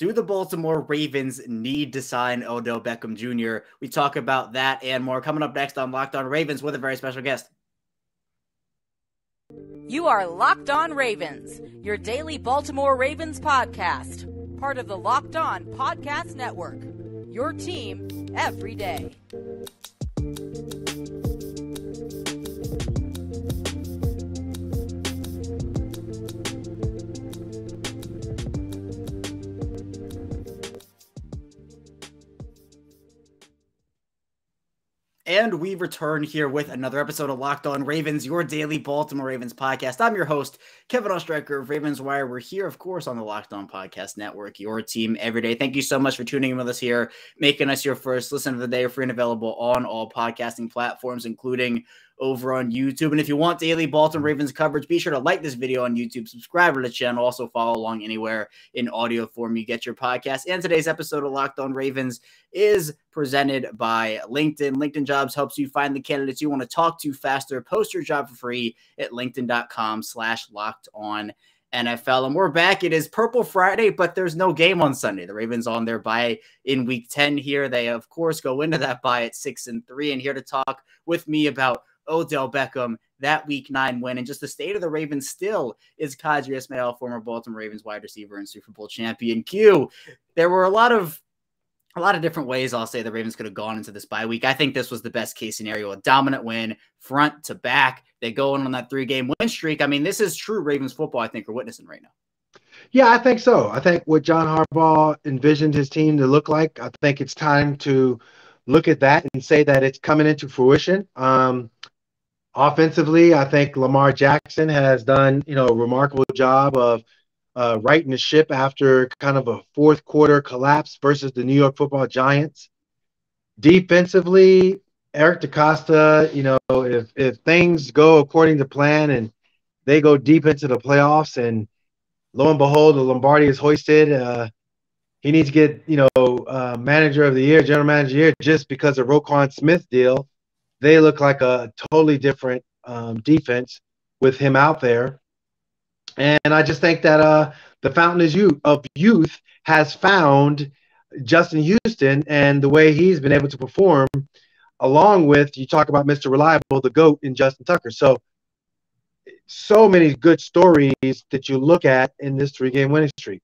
Do the Baltimore Ravens need to sign Odell Beckham Jr.? We talk about that and more coming up next on Locked On Ravens with a very special guest. You are Locked On Ravens, your daily Baltimore Ravens podcast, part of the Locked On Podcast Network, your team every day. And we return here with another episode of Locked On Ravens, your daily Baltimore Ravens podcast. I'm your host, Kevin Ostreicher of Ravens Wire. We're here, of course, on the Locked On Podcast Network, your team every day. Thank you so much for tuning in with us here, making us your first listen of the day. We're free and available on all podcasting platforms, including over on YouTube. And if you want daily Baltimore Ravens coverage, be sure to like this video on YouTube, subscribe to the channel, also follow along anywhere in audio form you get your podcast. And today's episode of Locked On Ravens is presented by LinkedIn. LinkedIn Jobs helps you find the candidates you want to talk to faster. Post your job for free at linkedin.com/lockedonnfl. And we're back. It is Purple Friday, but there's no game on Sunday. The Ravens on their bye in week 10 here. They, of course, go into that bye at 6-3. And here to talk with me about Odell Beckham, that week 9 win, and just the state of the Ravens still is Qadry Ismail, former Baltimore Ravens wide receiver and Super Bowl champion. Q, there were a lot of different ways I'll say the Ravens could have gone into this bye week. I think this was the best case scenario, a dominant win front to back. They go in on that 3-game win streak. I mean, this is true Ravens football, I think we're witnessing right now. Yeah, I think so. I think what John Harbaugh envisioned his team to look like, I think it's time to look at that and say that it's coming into fruition. Offensively, I think Lamar Jackson has done, a remarkable job of righting the ship after kind of a fourth quarter collapse versus the New York Football Giants. Defensively, Eric DeCosta, if things go according to plan and they go deep into the playoffs and lo and behold, the Lombardi is hoisted, he needs to get, manager of the year, general manager of the year, just because of Roquan Smith deal. They look like a totally different defense with him out there. And I just think that the fountain of youth has found Justin Houston and the way he's been able to perform, along with, you talk about Mr. Reliable, the GOAT in Justin Tucker. So many good stories that you look at in this 3-game winning streak.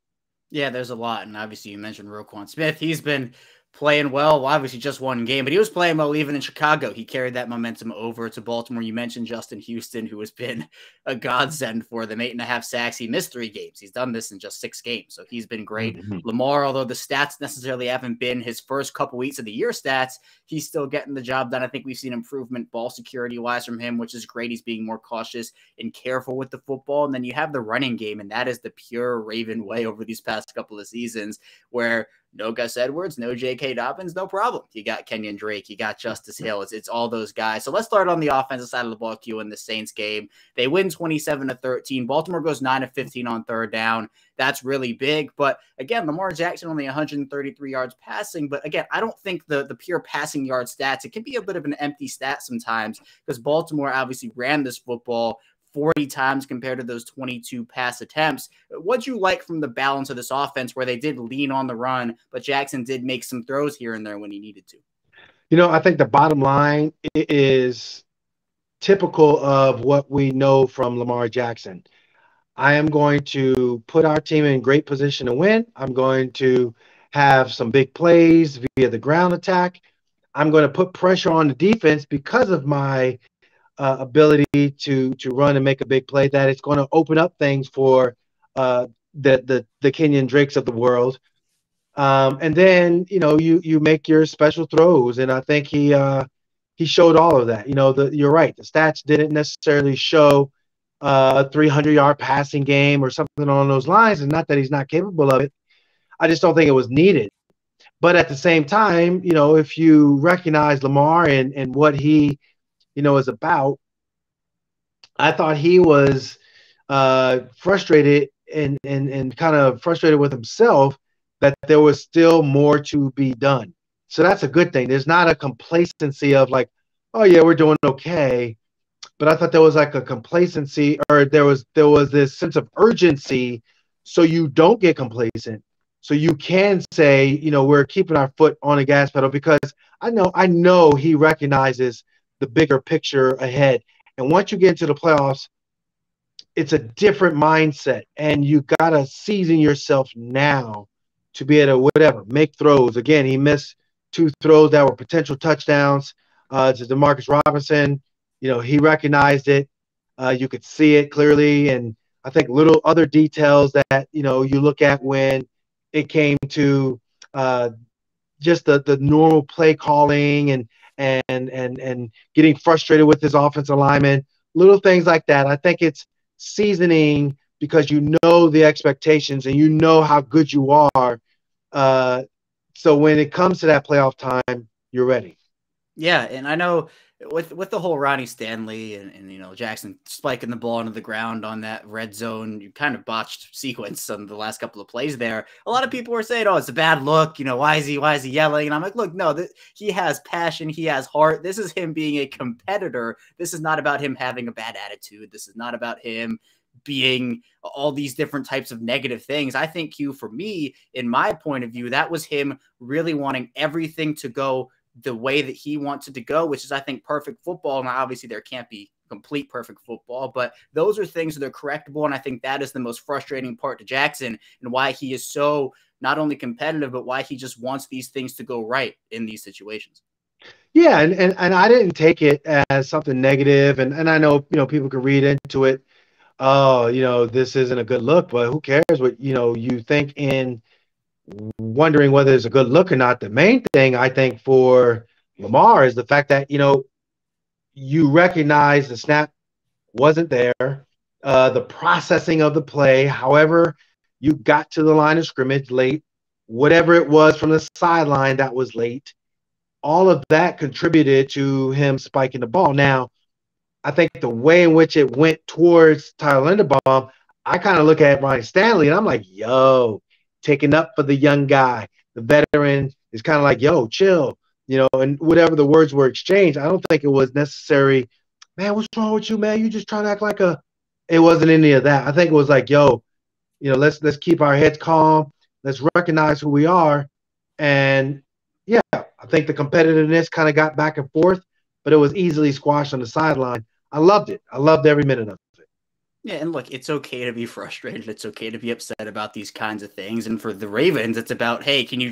Yeah, there's a lot. And obviously you mentioned Roquan Smith. He's been playing well, obviously just one game, but he was playing well even in Chicago. He carried that momentum over to Baltimore. You mentioned Justin Houston, who has been a godsend for them, 8.5 sacks. He missed 3 games. He's done this in just 6 games, so he's been great. Lamar, although the stats necessarily haven't been his first couple weeks of the year stats, he's still getting the job done. I think we've seen improvement ball security-wise from him, which is great. He's being more cautious and careful with the football. And then you have the running game, and that is the pure Raven way over these past couple of seasons, where no Gus Edwards, no J.K. Dobbins, no problem. You got Kenyon Drake, you got Justice Hill. It's all those guys. So let's start on the offensive side of the ball, Q, in the Saints game. They win 27-13. Baltimore goes 9-15 on third down. That's really big. But again, Lamar Jackson only 133 yards passing. But again, I don't think the pure passing yard stats, it can be a bit of an empty stat sometimes, because Baltimore obviously ran this football 40 times compared to those 22 pass attempts. What'd you like from the balance of this offense, where they did lean on the run, but Jackson did make some throws here and there when he needed to? I think the bottom line is typical of what we know from Lamar Jackson. I am going to put our team in great position to win. I'm going to have some big plays via the ground attack. I'm going to put pressure on the defense because of my ability to run and make a big play, that it's going to open up things for the Kenyon Drakes of the world. And then, you make your special throws. And I think he showed all of that. You're right. The stats didn't necessarily show a 300-yard passing game or something along those lines. And not that he's not capable of it. I just don't think it was needed. But at the same time, if you recognize Lamar and what he is about, I thought he was frustrated and kind of frustrated with himself that there was still more to be done. So that's a good thing. There's not a complacency of like, oh yeah, we're doing okay. But I thought there was like a complacency, or there was this sense of urgency, so you don't get complacent. So you can say, we're keeping our foot on the gas pedal because I know he recognizes the bigger picture ahead. And once you get into the playoffs, it's a different mindset, and you gotta season yourself now to be able to whatever make throws. Again, he missed two throws that were potential touchdowns to Demarcus Robinson. He recognized it. You could see it clearly, and I think little other details that you look at when it came to uh, just the normal play calling and getting frustrated with his offensive lineman, little things like that. I think it's seasoning because you know the expectations and you know how good you are. Uh, so when it comes to that playoff time, you're ready. Yeah, and I know with the whole Ronnie Stanley and Jackson spiking the ball into the ground on that red zone, you kind of botched sequence on the last couple of plays there. A lot of people were saying, "Oh, it's a bad look. Why is he yelling?" And I'm like, "Look, no, he has passion, he has heart. This is him being a competitor. This is not about him having a bad attitude. This is not about him being all these different types of negative things." I think for me, in my point of view, that was him really wanting everything to go the way that he wants it to go, which is, I think, perfect football. Now, obviously, there can't be complete perfect football, but those are things that are correctable. And I think that is the most frustrating part to Jackson and why he is so not only competitive, but why he just wants these things to go right in these situations. Yeah, and I didn't take it as something negative, and I know people could read into it. Oh, this isn't a good look, but who cares what you think in wondering whether it's a good look or not. The main thing I think for Lamar is the fact that you recognize the snap wasn't there, the processing of the play, however you got to the line of scrimmage late, whatever it was from the sideline that was late, all of that contributed to him spiking the ball. Now, I think the way in which it went towards Tyler Linderbaum, I kind of look at Ronnie Stanley and I'm like, yo, taking up for the young guy. The veteran is kind of like, yo, chill, and whatever the words were exchanged, I don't think it was necessary. Man, what's wrong with you, man? You just trying to act like it wasn't any of that. I think it was like, yo, let's keep our heads calm. Let's recognize who we are. And yeah, I think the competitiveness kind of got back and forth, but it was easily squashed on the sideline. I loved it. I loved every minute of it. Yeah, and look, it's okay to be frustrated. It's okay to be upset about these kinds of things. And for the Ravens, it's about, hey, can you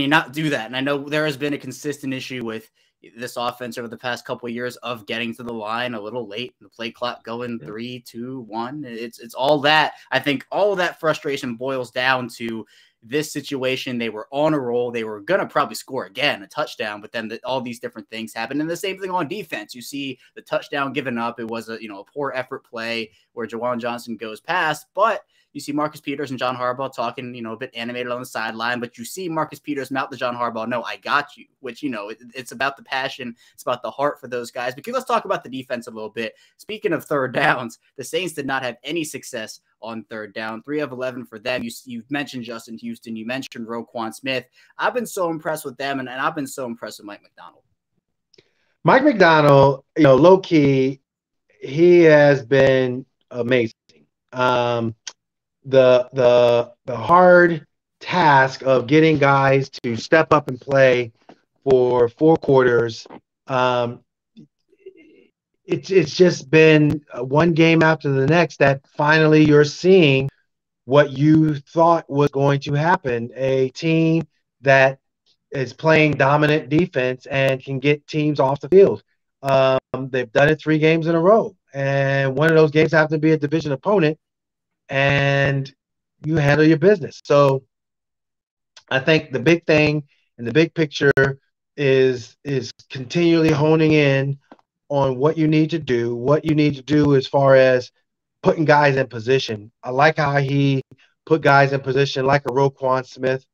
not do that? And I know there has been a consistent issue with this offense over the past couple of years of getting to the line a little late, the play clock going 3, 2, 1. It's all that. I think all of that frustration boils down to this situation. They were on a roll. They were going to probably score again, a touchdown, but then all these different things happen. And the same thing on defense. You see the touchdown given up. It was a poor effort play where Jawan Johnson goes past, but you see Marcus Peters and John Harbaugh talking, a bit animated on the sideline, but you see Marcus Peters mouth to John Harbaugh, "No, I got you," which, it's about the passion. It's about the heart for those guys. Because let's talk about the defense a little bit. Speaking of third downs, the Saints did not have any success on third down, 3 of 11 for them. You've mentioned Justin Houston. You mentioned Roquan Smith. I've been so impressed with them, and I've been so impressed with Mike Macdonald. Mike Macdonald, low key, he has been amazing. The hard task of getting guys to step up and play for 4 quarters. It's just been one game after the next that finally you're seeing what you thought was going to happen. A team that is playing dominant defense and can get teams off the field. They've done it 3 games in a row, and one of those games happens to be a division opponent, and you handle your business. So I think the big thing and the big picture is continually honing in on what you need to do as far as putting guys in position. I like how he put guys in position like a Roquan Smith.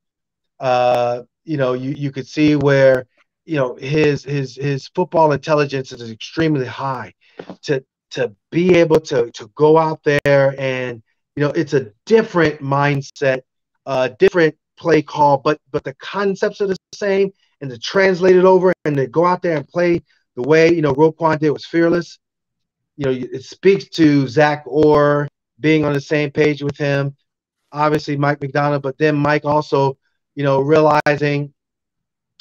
You could see where his football intelligence is extremely high to be able to go out there and it's a different mindset, different play call, but the concepts are the same, and to translate it over and to go out there and play the way Roquan did was fearless. It speaks to Zach Orr being on the same page with him. obviously Mike McDonald, but then Mike also, realizing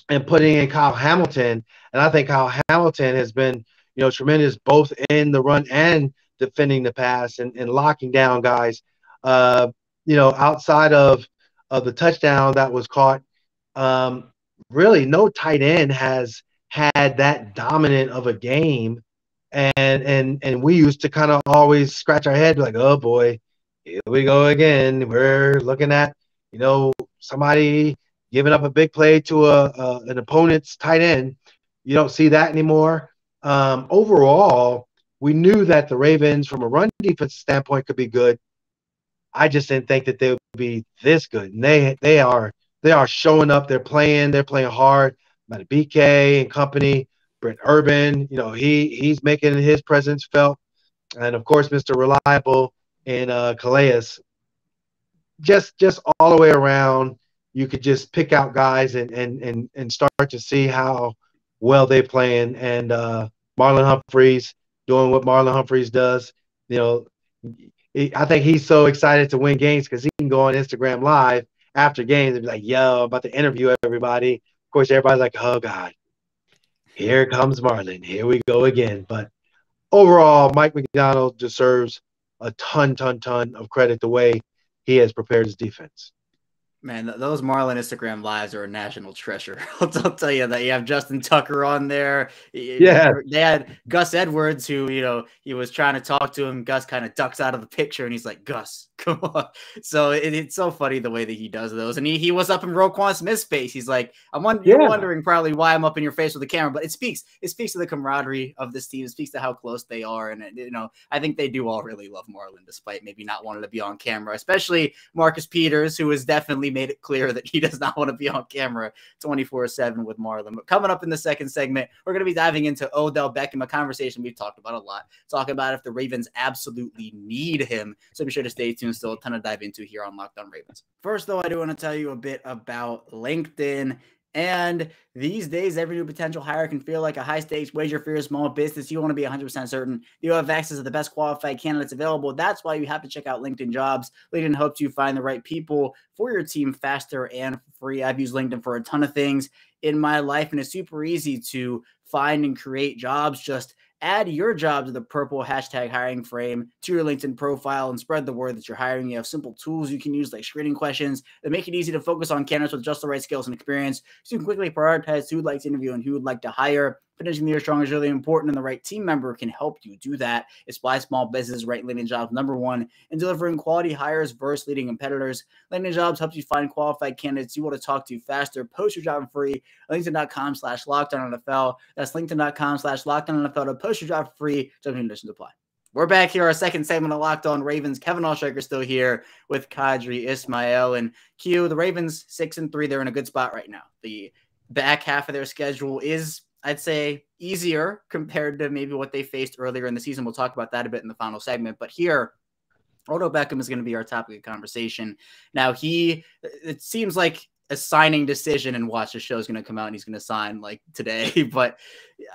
and putting in Kyle Hamilton. And I think Kyle Hamilton has been, tremendous both in the run and defending the pass and locking down guys. Outside of the touchdown that was caught, um, really no tight end has had that dominant of a game. And we used to kind of always scratch our head like, oh boy, here we go again. We're looking at, somebody giving up a big play to an opponent's tight end. You don't see that anymore. Overall, we knew that the Ravens, from a run defense standpoint, could be good. I just didn't think that they would be this good. And they are showing up. They're playing hard. BK and company, Brent Urban, he's making his presence felt. And of course, Mr. Reliable and Calais. Just all the way around, you could just pick out guys and start to see how well they playing. And Marlon Humphreys doing what Marlon Humphreys does. I think he's so excited to win games because he can go on Instagram Live after games and be like, yo, I'm about to interview everybody. Of course, everybody's like, oh, God, here comes Marlon. Here we go again. But overall, Mike McDonald deserves a ton of credit the way he has prepared his defense. Man, those Marlin Instagram lives are a national treasure. I'll tell you that. You have Justin Tucker on there. Yeah. They had Gus Edwards, who, he was trying to talk to him. Gus kind of ducks out of the picture, and he's like, Gus, come on. So it's so funny the way that he does those. And he was up in Roquan Smith's face. He's like, you're wondering probably why I'm up in your face with the camera, but it speaks to the camaraderie of this team. It speaks to how close they are. And, I think they do all really love Marlon, despite maybe not wanting to be on camera, especially Marcus Peters, who has definitely made it clear that he does not want to be on camera 24/7 with Marlon. But coming up in the second segment, we're going to be diving into Odell Beckham, a conversation we've talked about a lot, talking about if the Ravens absolutely need him. So be sure to stay tuned. Still a ton to dive into here on Locked On Ravens. First, though, I do want to tell you a bit about LinkedIn. And these days, every new potential hire can feel like a high-stakes wager for your small business. You want to be 100% certain you have access to the best qualified candidates available. That's why you have to check out LinkedIn Jobs. LinkedIn helps you find the right people for your team faster and free. I've used LinkedIn for a ton of things in my life, and it's super easy to find and create jobs. Just add your job to the purple hashtag hiring frame to your LinkedIn profile and spread the word that you're hiring. You have simple tools you can use like screening questions that make it easy to focus on candidates with just the right skills and experience, so you can quickly prioritize who would like to interview and who would like to hire. Finishing the year strong is really important, and the right team member can help you do that. It's why small businesses rank LinkedIn Jobs #1 in delivering quality hires versus leading competitors. LinkedIn Jobs helps you find qualified candidates you want to talk to faster. Post your job for free at LinkedIn.com/LockedOnNFL. That's LinkedIn.com/LockedOnNFL to post your job for free. Terms and conditions apply. We're back here, our second segment of Locked On Ravens. Kevin Allstriker still here with Qadry Ismail. And Q, the Ravens 6-3, they're in a good spot right now. The back half of their schedule is, I'd say, easier compared to maybe what they faced earlier in the season. We'll talk about that a bit in the final segment. But here, Odell Beckham is going to be our topic of conversation. Now, it seems like a signing decision, and watch, the show is going to come out and he's going to sign like today. But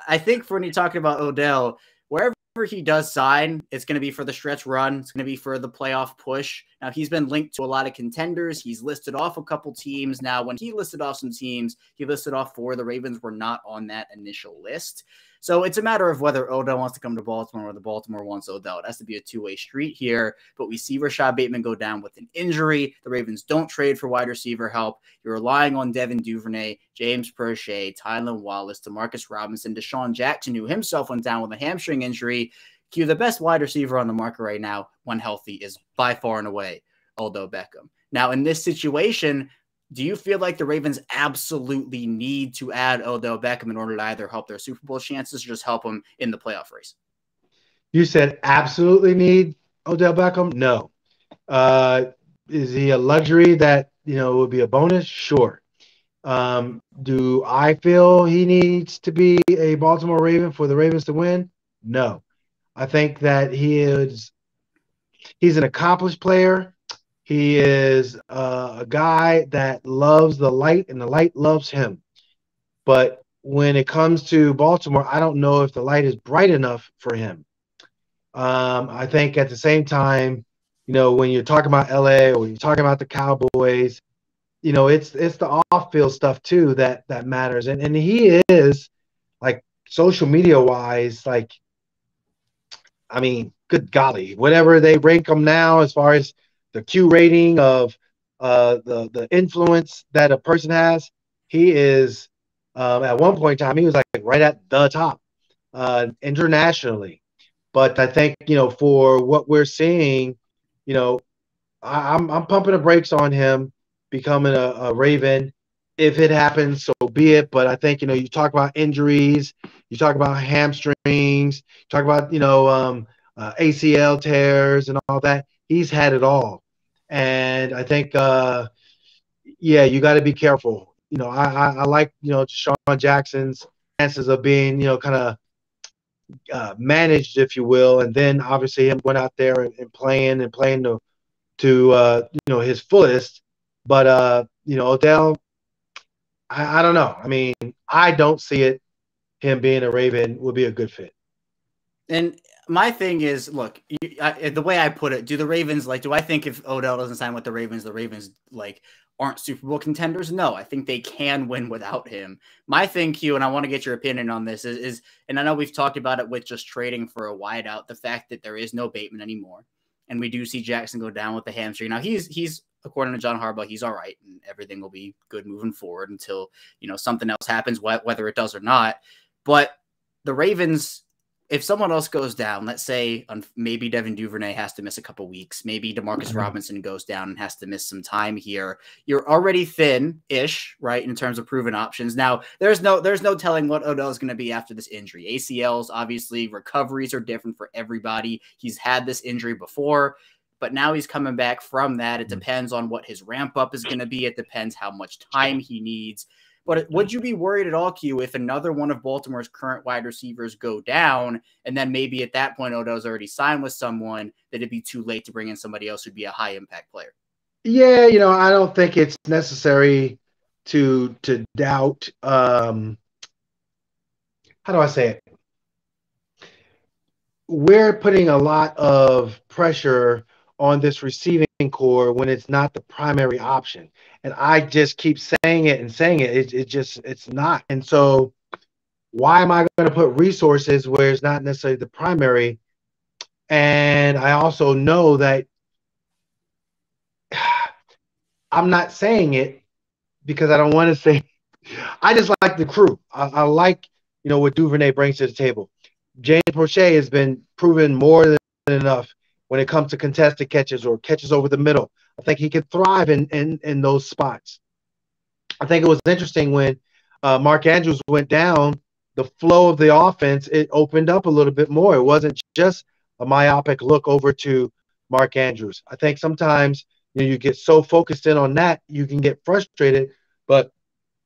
I think for when you're talking about Odell, wherever he does sign, it's going to be for the stretch run. It's going to be for the playoff push. Now, he's been linked to a lot of contenders. He's listed off a couple teams. Now, when he listed off some teams, he listed off 4. The Ravens were not on that initial list. So it's a matter of whether Odell wants to come to Baltimore or the Baltimore wants Odell. It has to be a two-way street here. But we see Rashad Bateman go down with an injury. The Ravens don't trade for wide receiver help. You're relying on Devin Duvernay, James Prochet, Tylan Wallace, Demarcus Robinson, Deshaun Jackson, who himself went down with a hamstring injury. Q, the best wide receiver on the market right now, when healthy, is by far and away Odell Beckham. Now, in this situation, do you feel like the Ravens absolutely need to add Odell Beckham in order to either help their Super Bowl chances or just help them in the playoff race? You said absolutely need Odell Beckham? No. Is he a luxury that, would be a bonus? Sure. Do I feel he needs to be a Baltimore Raven for the Ravens to win? No. I think that he's an accomplished player. He is a guy that loves the light, and the light loves him. But when it comes to Baltimore, I don't know if the light is bright enough for him. I think at the same time, when you're talking about LA or when you're talking about the Cowboys, it's the off-field stuff too that matters. And he is, like, social media wise, like, I mean, good golly, whatever they rank him now as far as the Q rating of the influence that a person has, he is, at one point in time, he was like right at the top internationally. But I think, for what we're seeing, you know, I'm pumping the brakes on him becoming a Raven. If it happens, so be it. But I think, you talk about injuries, you talk about hamstrings, talk about, ACL tears and all that. He's had it all. And I think, yeah, you got to be careful. I like, Deshaun Jackson's chances of being, kind of managed, if you will. And then obviously him going out there and playing to his fullest. But Odell, I don't know. I mean, I don't see it. Him being a Raven would be a good fit. And my thing is, look, the way I put it, do I think if Odell doesn't sign with the Ravens like aren't Super Bowl contenders? No, I think they can win without him. My thing, Q, and I want to get your opinion on this is, and I know we've talked about it with just trading for a wideout, the fact that there is no Bateman anymore. And we do see Jackson go down with the hamstring. Now he's according to John Harbaugh, he's all right, and everything will be good moving forward until, something else happens, whether it does or not. But the Ravens, if someone else goes down, let's say maybe Devin Duvernay has to miss a couple weeks, maybe Demarcus Robinson goes down and has to miss some time here. You're already thin-ish, right, in terms of proven options. Now, there's no telling what Odell is going to be after this injury. ACLs, obviously, recoveries are different for everybody. He's had this injury before, but now he's coming back from that. It depends on what his ramp-up is going to be. It depends how much time he needs. But would you be worried at all, Q, if another one of Baltimore's current wide receivers go down, and then maybe at that point Odell's already signed with someone, that it'd be too late to bring in somebody else who'd be a high-impact player? Yeah, I don't think it's necessary to doubt. How do I say it? We're putting a lot of pressure on this receiving core when it's not the primary option. And I just keep saying it and saying it. It's not. And so why am I going to put resources where it's not necessarily the primary? And I also know that I'm not saying it because I don't want to say, I just like the crew. I like, what Duvernay brings to the table. James Prochet has been proven more than enough when it comes to contested catches or catches over the middle. I think he could thrive in those spots. I think it was interesting when Mark Andrews went down, the flow of the offense, it opened up a little bit more. It wasn't just a myopic look over to Mark Andrews. I think sometimes you get so focused in on that, you can get frustrated. But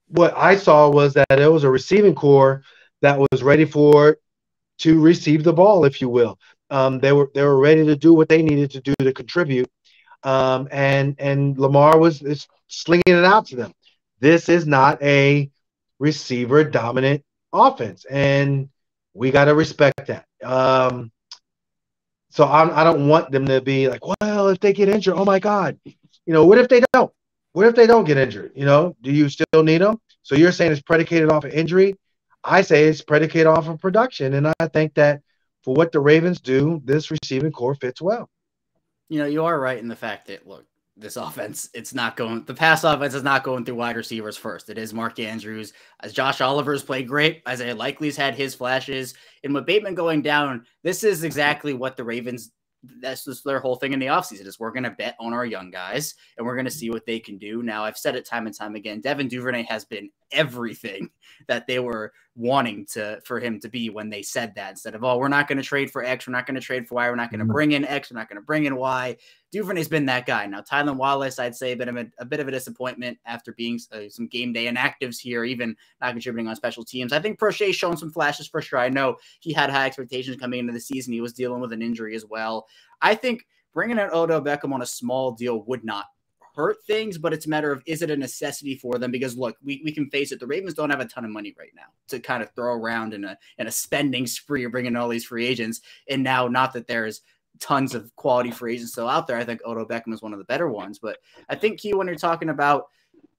what I saw was that it was a receiving core that was ready to receive the ball, if you will. They were ready to do what they needed to do to contribute. And Lamar is slinging it out to them. This is not a receiver dominant offense, and we got to respect that. So I don't want them to be like, well, if they get injured, oh my God, what if they don't? What if they don't get injured? Do you still need them? So you're saying it's predicated off of injury? I say it's predicated off of production, and I think that for what the Ravens do, this receiving core fits well. You are right in the fact that, look, this offense, the pass offense is not going through wide receivers first. It is Mark Andrews. As Josh Oliver's played great, Isaiah Likely's had his flashes. And with Bateman going down, this is exactly what the Ravens, that's just their whole thing in the offseason is we're going to bet on our young guys and we're going to see what they can do. Now, I've said it time and time again, Devin Duvernay has been everything that they were wanting for him to be when they said that, instead of, we're not going to trade for X, we're not going to trade for Y, we're not going to bring in X, we're not going to bring in Y. Duvernay's been that guy. Now, Tylan Wallace, I'd say a bit of a disappointment after being some game day inactives here, even not contributing on special teams. I think Prochet's shown some flashes for sure. I know he had high expectations coming into the season. He was dealing with an injury as well. I think bringing in Odell Beckham on a small deal would not hurt things, but it's a matter of, is it a necessity for them? Because look, we can face it. The Ravens don't have a ton of money right now to kind of throw around in a spending spree or bringing in all these free agents. And now, not that there's tons of quality free agents still out there. I think Odell Beckham is one of the better ones. But I think, Q, when you're talking about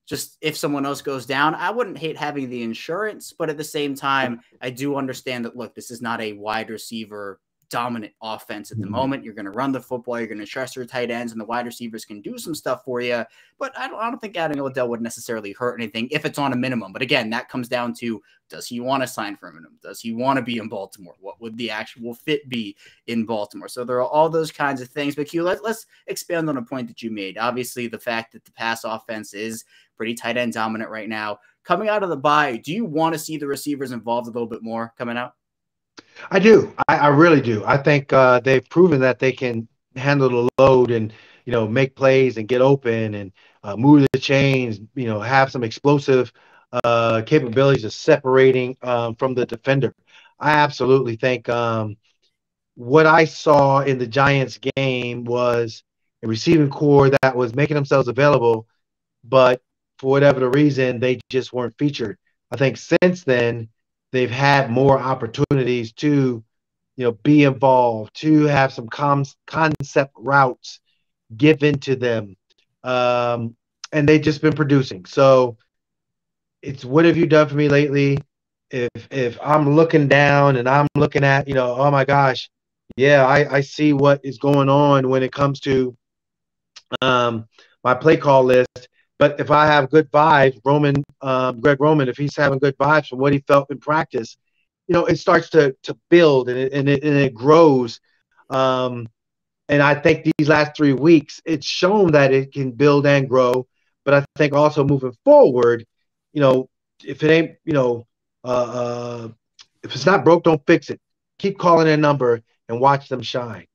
just if someone else goes down, I wouldn't hate having the insurance. But at the same time, I do understand that, look, this is not a wide receiver dominant offense at the moment. You're going to run the football. You're going to trust your tight ends, and the wide receivers can do some stuff for you. But I don't think adding Odell would necessarily hurt anything if it's on a minimum. But again, that comes down to, does he want to sign for a minimum? Does he want to be in Baltimore? What would the actual fit be in Baltimore? So there are all those kinds of things. But Q, let's expand on a point that you made. Obviously, the fact that the pass offense is pretty tight end dominant right now. Coming out of the bye, do you want to see the receivers involved a little bit more coming out? I do. I really do. I think they've proven that they can handle the load and, make plays and get open and move the chains, have some explosive capabilities of separating from the defender. I absolutely think what I saw in the Giants game was a receiving core that was making themselves available, but for whatever the reason, they just weren't featured. I think since then, they've had more opportunities to, be involved, to have some concept routes given to them. And they've just been producing. So it's, what have you done for me lately? If I'm looking down and I'm looking at, oh my gosh, yeah, I see what is going on when it comes to my play call list. But if I have good vibes, Greg Roman, if he's having good vibes from what he felt in practice, it starts to build and it grows. And I think these last 3 weeks, it's shown that it can build and grow. But I think also moving forward, if it ain't, if it's not broke, don't fix it. Keep calling their number and watch them shine.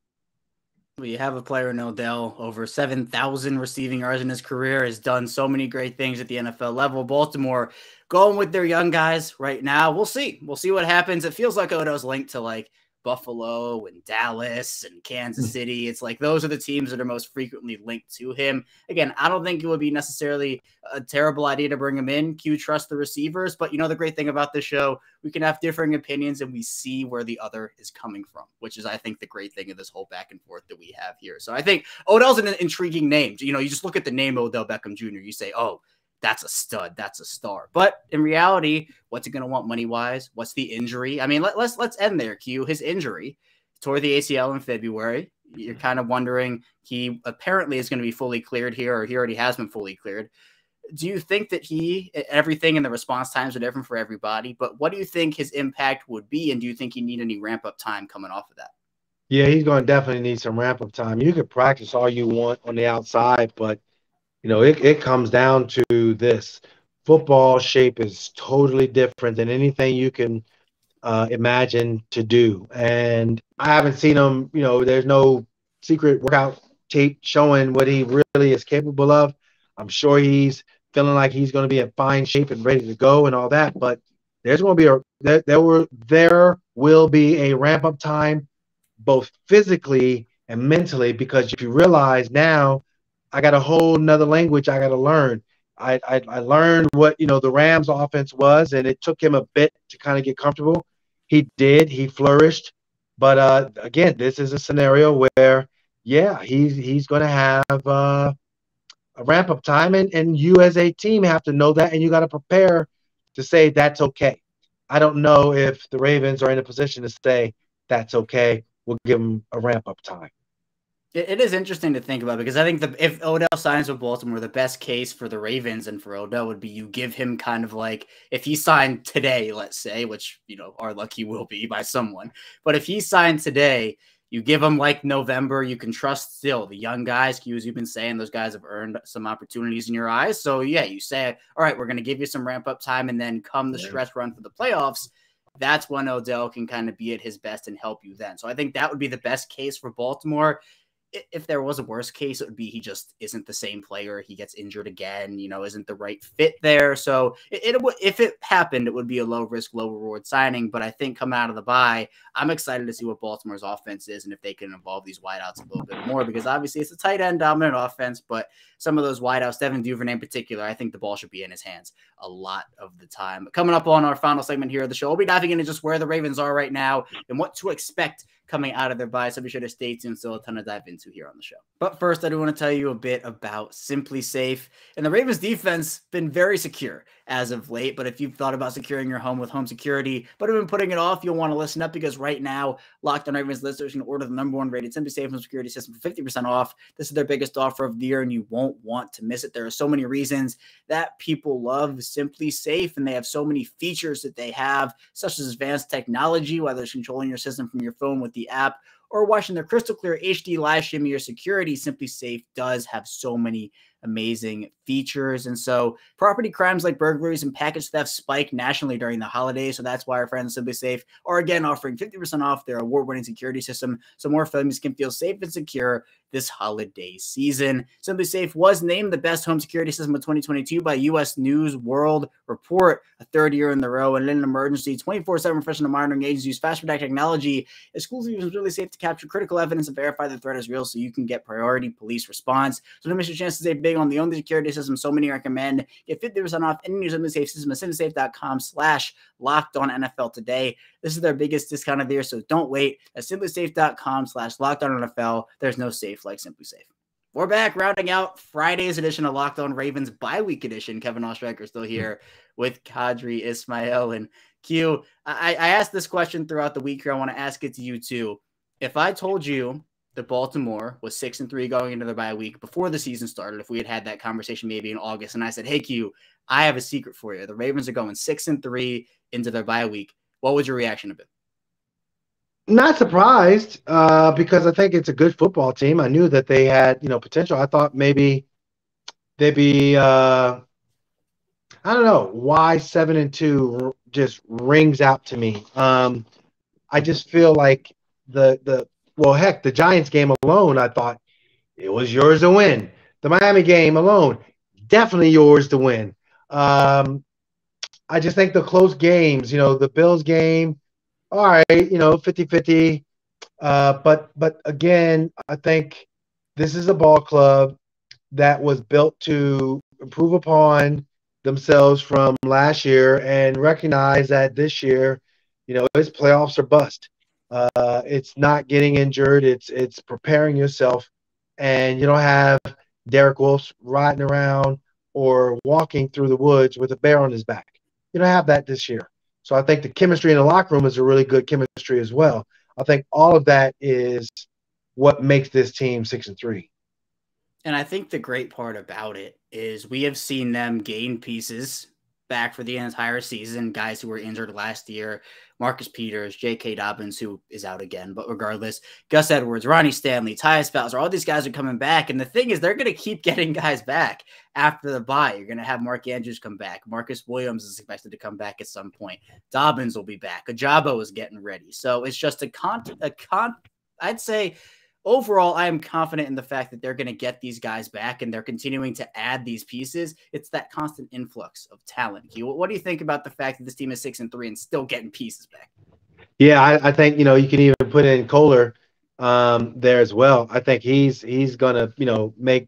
We have a player in Odell, over 7,000 receiving yards in his career, has done so many great things at the NFL level. Baltimore going with their young guys right now. We'll see. We'll see what happens. It feels like Odell's linked to like Buffalo and Dallas and Kansas City. It's like those are the teams that are most frequently linked to him. Again, I don't think it would be necessarily a terrible idea to bring him in. Q, trust the receivers. But the great thing about this show, we can have differing opinions and we see where the other is coming from, which is, I think, the great thing of this whole back and forth that we have here. So I think Odell's an intriguing name. You just look at the name Odell Beckham Jr. You say, oh, that's a stud. That's a star. But in reality, what's he going to want money-wise? What's the injury? I mean, let's end there, Q. His injury, tore the ACL in February. You're kind of wondering, he apparently is going to be fully cleared here, or he already has been fully cleared. Do you think that everything in the response times are different for everybody, but what do you think his impact would be, and do you think he need any ramp-up time coming off of that? Yeah, he's going to definitely need some ramp-up time. You could practice all you want on the outside, but it comes down to this. Football shape is totally different than anything you can imagine to do. And I haven't seen him, there's no secret workout tape showing what he really is capable of. I'm sure he's feeling like he's going to be in fine shape and ready to go and all that. But there's going to be there will be a ramp-up time, both physically and mentally, because if you realize now, I got a whole nother language I got to learn. I learned what, the Rams offense was, and it took him a bit to kind of get comfortable. He did. He flourished. But, again, this is a scenario where, yeah, he's going to have a ramp-up time, and you as a team have to know that, and you got to prepare to say that's okay. I don't know if the Ravens are in a position to say that's okay. We'll give him a ramp-up time. It is interesting to think about, because I think if Odell signs with Baltimore, the best case for the Ravens and for Odell would be you give him kind of like, if he signed today, let's say, which, our luck he will be by someone, but if he signed today, you give him like November, you can trust still the young guys, as you've been saying, those guys have earned some opportunities in your eyes. So yeah, you say, all right, we're going to give you some ramp up time, and then come the stretch run for the playoffs, that's when Odell can kind of be at his best and help you then. So I think that would be the best case for Baltimore. If there was a worst case, it would be he just isn't the same player. He gets injured again, isn't the right fit there. So if it happened, it would be a low risk, low reward signing. But I think coming out of the bye, I'm excited to see what Baltimore's offense is and if they can involve these wideouts a little bit more, because obviously it's a tight end dominant offense, but some of those wideouts, Devin Duvernay in particular, I think the ball should be in his hands a lot of the time. But coming up on our final segment here of the show, we'll be diving into just where the Ravens are right now and what to expect coming out of their bye. So be sure to stay tuned. Still a ton to dive into here on the show. But first, I do want to tell you a bit about SimpliSafe. And the Ravens defense been very secure as of late. But if you've thought about securing your home with home security, but have been putting it off, you'll want to listen up, because right now, Locked On Ravens listeners can order the #1 rated SimpliSafe home security system for 50% off. This is their biggest offer of the year, and you won't want to miss it. There are so many reasons that people love SimpliSafe, and they have so many features that they have, such as advanced technology, whether it's controlling your system from your phone with the app or watching their crystal clear HD live stream of your security. SimpliSafe does have so many amazing features. And so property crimes like burglaries and package theft spike nationally during the holidays. So that's why our friends at SimpliSafe are again offering 50% off their award-winning security system, so more families can feel safe and secure this holiday season. SimpliSafe was named the best home security system of 2022 by U.S. News World Report, a third year in a row. And in an emergency, 24/7 professional monitoring agents use fast protect technology exclusively really safe to capture critical evidence and verify the threat is real, so you can get priority police response. So don't miss your chance to save big on the only security system so many recommend. Get 50% off any new SimpliSafe system at simplisafe.com/LockedOnNFL today. This is their biggest discount of the year, so don't wait. At simplisafe.com/LockedOnNFL. There's no safe like SimpliSafe. We're back, rounding out Friday's edition of Locked On Ravens bye week edition. Kevin Ostreicher still here with Qadry Ismail. And Q, I asked this question throughout the week here. I want to ask it to you too. If I told you that Baltimore was 6-3 going into their bye week before the season started, if we had that conversation maybe in August, and I said, hey Q, I have a secret for you. The Ravens are going 6-3 into their bye week, what would your reaction have been? Not surprised, because I think it's a good football team. I knew that they had, potential. I thought maybe they'd be, I don't know why 7-2 just rings out to me. I just feel like the Giants game alone, I thought it was yours to win. The Miami game alone, definitely yours to win. I just think the close games, the Bills game, all right, 50-50. But again, I think this is a ball club that was built to improve upon themselves from last year and recognize that this year, it's playoffs or bust. It's not getting injured. It's preparing yourself, and you don't have Derek Wolfe riding around or walking through the woods with a bear on his back. You don't have that this year. So I think the chemistry in the locker room is a really good chemistry as well. I think all of that is what makes this team 6-3. And I think the great part about it is we have seen them gain pieces back for the entire season. Guys who were injured last year, Marcus Peters, J.K. Dobbins, who is out again, but regardless, Gus Edwards, Ronnie Stanley, Tyus Bowser, all these guys are coming back. And the thing is, they're going to keep getting guys back after the bye. You're going to have Mark Andrews come back. Marcus Williams is expected to come back at some point. Dobbins will be back. Ajabo is getting ready. So it's just I'd say overall, I am confident in the fact that they're going to get these guys back, and they're continuing to add these pieces. It's that constant influx of talent. What do you think about the fact that this team is 6-3 and still getting pieces back? Yeah, I think, you can even put in Kohler there as well. I think he's going to, make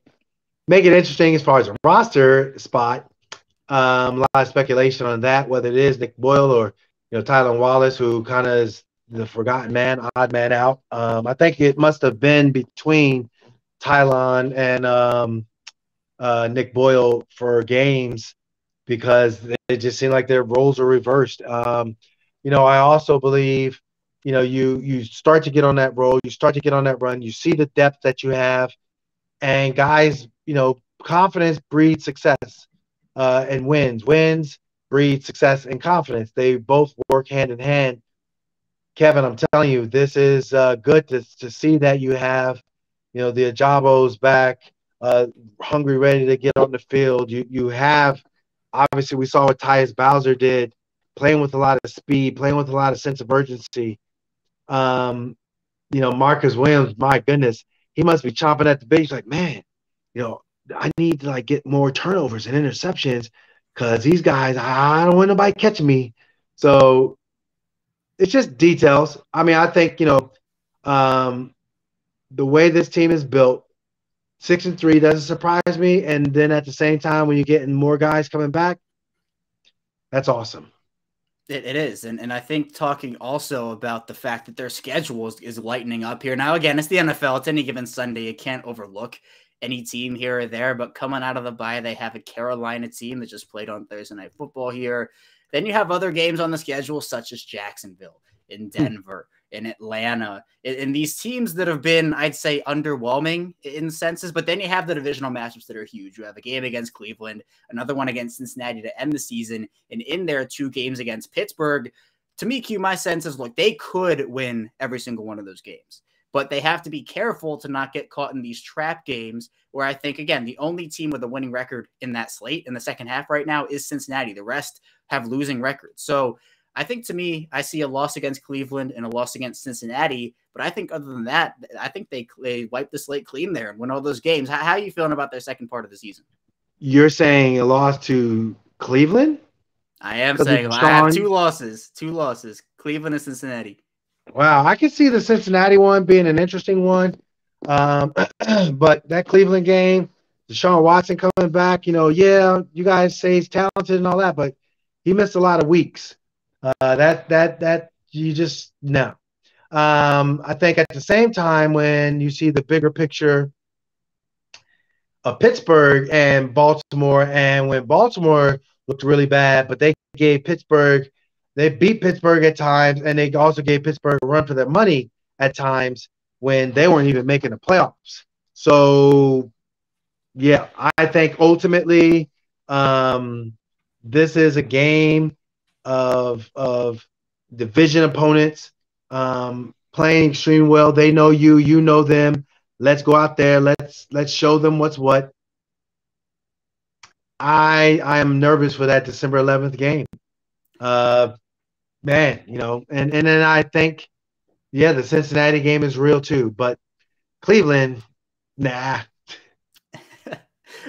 it interesting as far as a roster spot. A lot of speculation on that, whether it is Nick Boyle or, Tylan Wallace, who kind of is the forgotten man, odd man out. I think it must have been between Tylan and Nick Boyle for games, because it just seemed like their roles are reversed. I also believe, you start to get on that roll, you start to get on that run, you see the depth that you have, and guys, confidence breeds success, and wins breed success and confidence. They both work hand in hand. Kevin, I'm telling you, this is good to see that you have, the Ajabos back, hungry, ready to get on the field. You have, obviously, we saw what Tyus Bowser did, playing with a lot of speed, playing with a lot of sense of urgency. Marcus Williams, my goodness, he must be chomping at the bit. He's like, man, I need to get more turnovers and interceptions, because these guys, I don't want nobody catching me. So it's just details. I mean, I think, the way this team is built, 6-3 doesn't surprise me. And then at the same time, when you're getting more guys coming back, that's awesome. It is. And I think talking also about the fact that their schedule is lightening up here. Now, again, it's the NFL. It's any given Sunday. You can't overlook any team here or there. But coming out of the bye, they have a Carolina team that just played on Thursday Night Football here. Then you have other games on the schedule, such as Jacksonville, in Denver, in Atlanta, in these teams that have been, I'd say, underwhelming in senses. But then you have the divisional matchups that are huge. You have a game against Cleveland, another one against Cincinnati to end the season, and in there, 2 games against Pittsburgh. To me, Q, my sense is, look, they could win every single one of those games, but they have to be careful to not get caught in these trap games where I think, again, the only team with a winning record in that slate in the second half right now is Cincinnati. The rest have losing records. So I think, to me, I see a loss against Cleveland and a loss against Cincinnati. But I think other than that, I think they wipe the slate clean there and win all those games. How are you feeling about their second part of the season? You're saying a loss to Cleveland? I am saying I have 2 losses, Cleveland and Cincinnati. Wow, I can see the Cincinnati one being an interesting one. But that Cleveland game, Deshaun Watson coming back, yeah, you guys say he's talented and all that, but he missed a lot of weeks. That you just no. I think at the same time, when you see the bigger picture of Pittsburgh and Baltimore, and when Baltimore looked really bad, but they beat Pittsburgh at times, and they also gave Pittsburgh a run for their money at times when they weren't even making the playoffs. So, yeah, I think ultimately this is a game of division opponents playing extremely well. They know you, you know them. Let's go out there. Let's show them what's what. I am nervous for that December 11th game. Man, and then I think, yeah, the Cincinnati game is real too, but Cleveland, nah.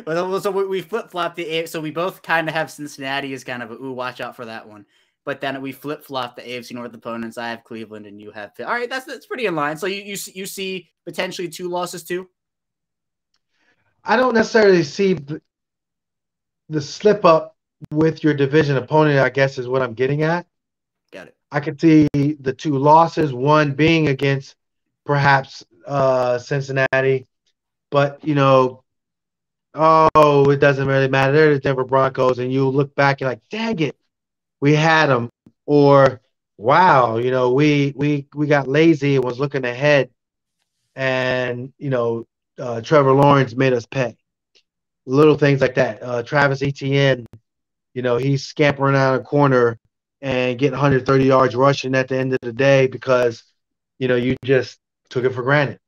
Well, so we flip-flopped the AFC. So we both kind of have Cincinnati as kind of a, ooh, watch out for that one. But then we flip-flop the AFC North opponents. I have Cleveland and you have – all right, that's pretty in line. So you see potentially 2 losses too? I don't necessarily see the slip-up with your division opponent, I guess, is what I'm getting at. Got it. I could see the 2 losses, one being against perhaps Cincinnati. But, it doesn't really matter. They're the Denver Broncos, and you look back and like, dang it, we had them. Or, wow, we got lazy and was looking ahead, and, Trevor Lawrence made us pay. Little things like that. Travis Etienne, he's scampering out a corner and getting 130 yards rushing at the end of the day because, you just took it for granted.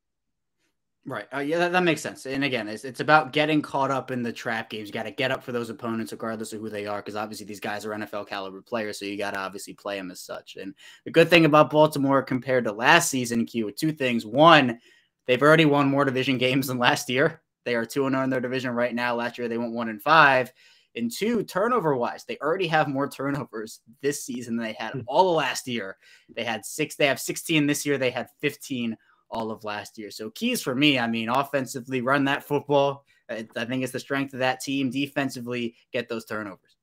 Right. Yeah, that makes sense. And again, it's about getting caught up in the trap games. You got to get up for those opponents, regardless of who they are, because obviously these guys are NFL caliber players, so you got to obviously play them as such. And the good thing about Baltimore compared to last season, Q, with 2 things. One, they've already won more division games than last year. They are 2-0 in their division right now. Last year they went 1-5. And 2, turnover-wise, they already have more turnovers this season than they had all of last year. They had 6. They have 16 this year. They had 15 all of last year. So keys for me, offensively, run that football. I think it's the strength of that team. Defensively, get those turnovers.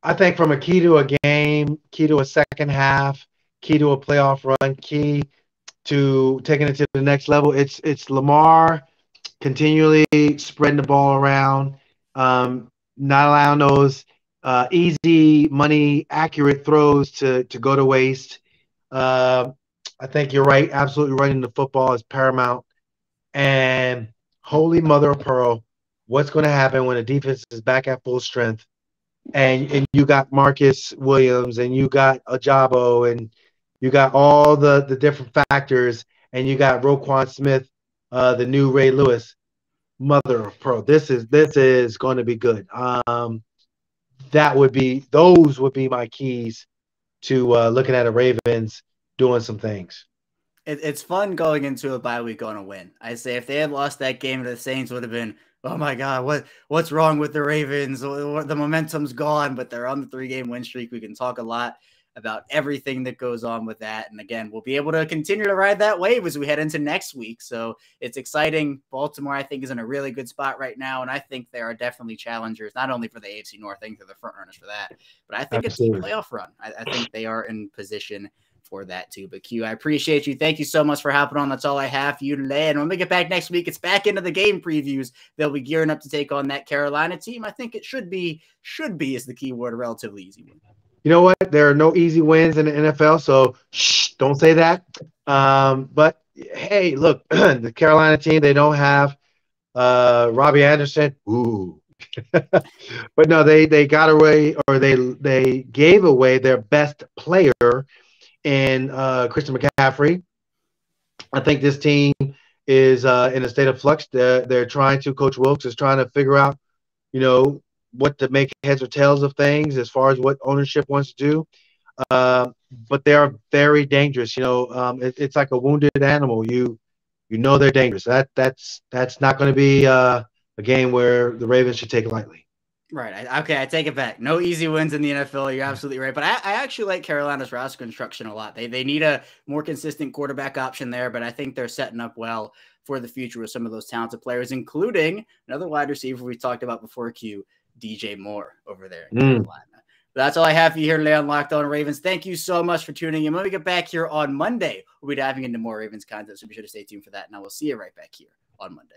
I think from a key to a game, key to a second half, key to a playoff run, key to taking it to the next level, it's Lamar continually spreading the ball around, not allowing those easy money, accurate throws to go to waste. I think you're right. Absolutely running the football is paramount. And holy mother of pearl, what's going to happen when the defense is back at full strength and you got Marcus Williams and you got Ajabo and you got all the different factors and you got Roquan Smith, the new Ray Lewis. Mother of pearl. This is going to be good. Those would be my keys to looking at the Ravens doing some things. It's fun going into a bye week on a win. I say if they had lost that game to the Saints, would have been, oh my God, what's wrong with the Ravens? The momentum's gone, but they're on the 3-game win streak. We can talk a lot about everything that goes on with that. And again, we'll be able to continue to ride that wave as we head into next week. So it's exciting. Baltimore, I think, is in a really good spot right now. And I think there are definitely challengers, not only for the AFC North, I think they're the front runners for that, but I think Absolutely. a deep playoff run. I think they are in position for that too. But Q, I appreciate you. Thank you so much for hopping on. That's all I have for you today. And when we get back next week, it's back into the game previews. They'll be gearing up to take on that Carolina team. I think it should be is the key word, a relatively easy win. You know what? There are no easy wins in the NFL, so don't say that. But hey, look, the Carolina team, they don't have Robbie Anderson. Ooh. But no, they got away, or they gave away their best player in Christian McCaffrey. I think this team is in a state of flux. They're trying to, Coach Wilkes is trying to figure out, what to make heads or tails of things as far as what ownership wants to do. But they are very dangerous. It's like a wounded animal. They're dangerous. That's not going to be a game where the Ravens should take lightly. Right. I take it back. No easy wins in the NFL. You're absolutely right. But I actually like Carolina's roster construction a lot. They need a more consistent quarterback option there, but I think they're setting up well for the future with some of those talented players, including another wide receiver we talked about before, Q, DJ Moore over there in Carolina. That's all I have for you here today on Locked On Ravens. Thank you so much for tuning in. When we get back here on Monday, we'll be diving into more Ravens content, so be sure to stay tuned for that. And I will see you right back here on Monday.